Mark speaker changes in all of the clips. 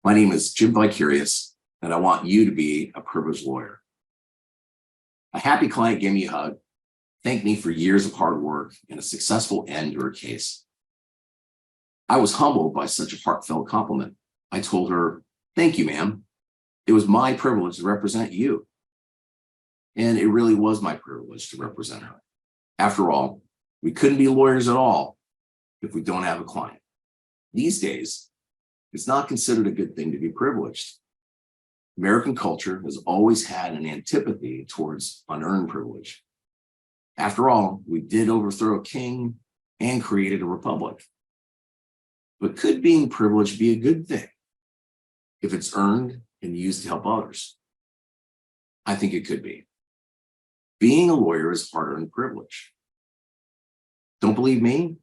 Speaker 1: My name is Jim Vickaryous, and I want you to be a privileged lawyer. A happy client gave me a hug, thanked me for years of hard work and a successful end to her case. I was humbled by such a heartfelt compliment. I told her, "Thank you, ma'am. It was my privilege to represent you." And it really was my privilege to represent her. After all, we couldn't be lawyers at all if we don't have a client. These days, it's not considered a good thing to be privileged. American culture has always had an antipathy towards unearned privilege. After all, we did overthrow a king and created a republic. But could being privileged be a good thing if it's earned and used to help others? I think it could be. Being a lawyer is hard-earned privilege. Don't believe me?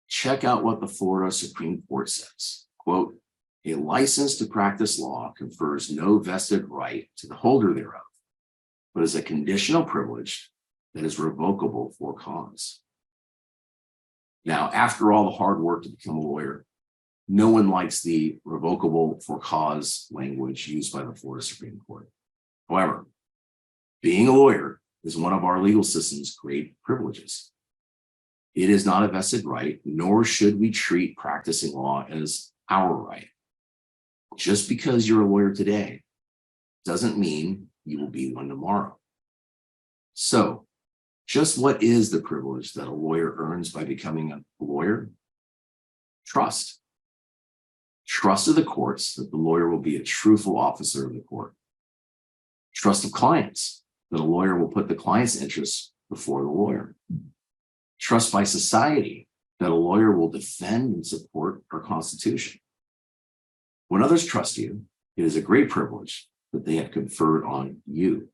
Speaker 1: Check out what the Florida Supreme Court says. Quote, "A license to practice law confers no vested right to the holder thereof, but is a conditional privilege that is revocable for cause." Now, after all the hard work to become a lawyer, no one likes the revocable for cause language used by the Florida Supreme Court. However, being a lawyer is one of our legal system's great privileges. It is not a vested right, nor should we treat practicing law as our right. Just because you're a lawyer today doesn't mean you will be one tomorrow. So, just what is the privilege that a lawyer earns by becoming a lawyer? Trust. Trust of the courts that the lawyer will be a truthful officer of the court. Trust of clients that a lawyer will put the client's interests before the lawyer. Trust by society that a lawyer will defend and support our Constitution. When others trust you, it is a great privilege that they have conferred on you.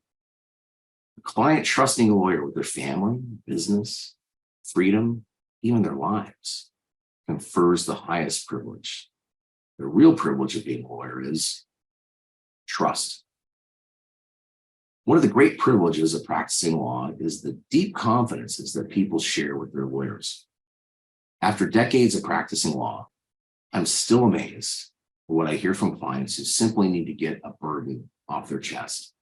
Speaker 1: A client trusting a lawyer with their family, business, freedom, even their lives, confers the highest privilege. The real privilege of being a lawyer is trust. One of the great privileges of practicing law is the deep confidences that people share with their lawyers. After decades of practicing law, I'm still amazed at what I hear from clients who simply need to get a burden off their chest.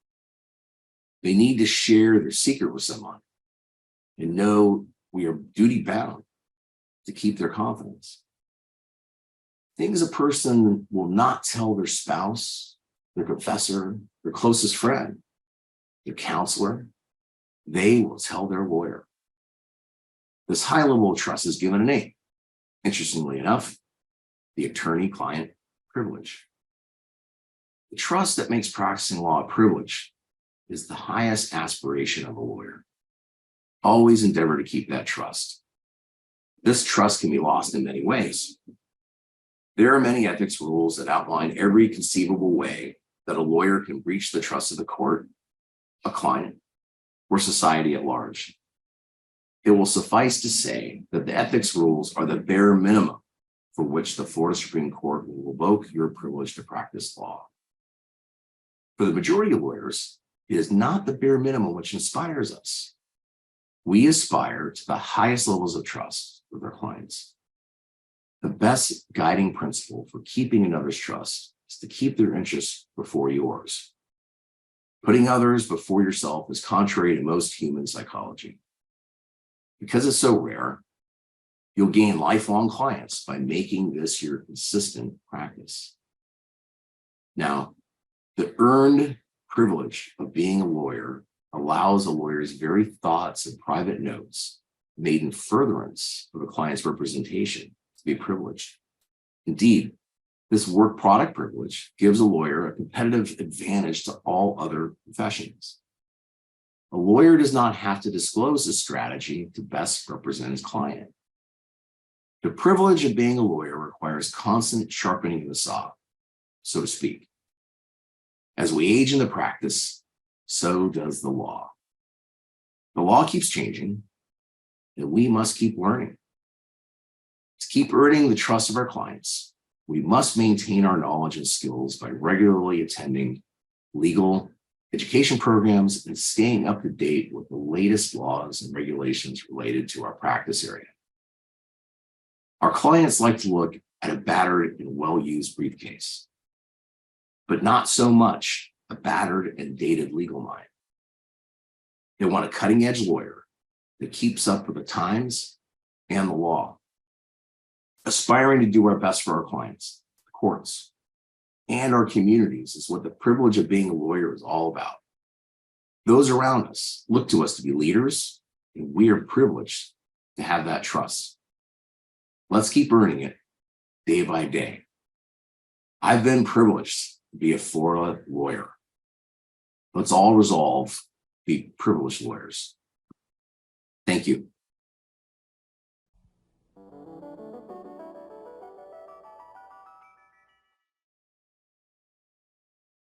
Speaker 1: They need to share their secret with someone and know we are duty bound to keep their confidence. Things a person will not tell their spouse, their professor, their closest friend, their counselor, they will tell their lawyer. This high level of trust is given a name. Interestingly enough, the attorney-client privilege. The trust that makes practicing law a privilege is the highest aspiration of a lawyer. Always endeavor to keep that trust. This trust can be lost in many ways. There are many ethics rules that outline every conceivable way that a lawyer can breach the trust of the court, a client, or society at large. It will suffice to say that the ethics rules are the bare minimum for which the Florida Supreme Court will revoke your privilege to practice law. For the majority of lawyers, it is not the bare minimum which inspires us. We aspire to the highest levels of trust with our clients. The best guiding principle for keeping another's trust is to keep their interests before yours. Putting others before yourself is contrary to most human psychology. Because it's so rare, you'll gain lifelong clients by making this your consistent practice. Now, the earned privilege of being a lawyer allows a lawyer's very thoughts and private notes made in furtherance of a client's representation to be privileged. Indeed, this work product privilege gives a lawyer a competitive advantage to all other professions. A lawyer does not have to disclose his strategy to best represent his client. The privilege of being a lawyer requires constant sharpening of the saw, so to speak. As we age in the practice, so does the law. The law keeps changing, and we must keep learning. To keep earning the trust of our clients, we must maintain our knowledge and skills by regularly attending legal education programs and staying up to date with the latest laws and regulations related to our practice area. Our clients like to look at a battered and well-used briefcase. but not so much a battered and dated legal mind. They want a cutting-edge lawyer that keeps up with the times and the law, aspiring to do our best for our clients, the courts, and our communities is what the privilege of being a lawyer is all about. Those around us look to us to be leaders, and we are privileged to have that trust. Let's keep earning it day by day. I've been privileged to be a Florida lawyer. Let's all resolve to be privileged lawyers. Thank you.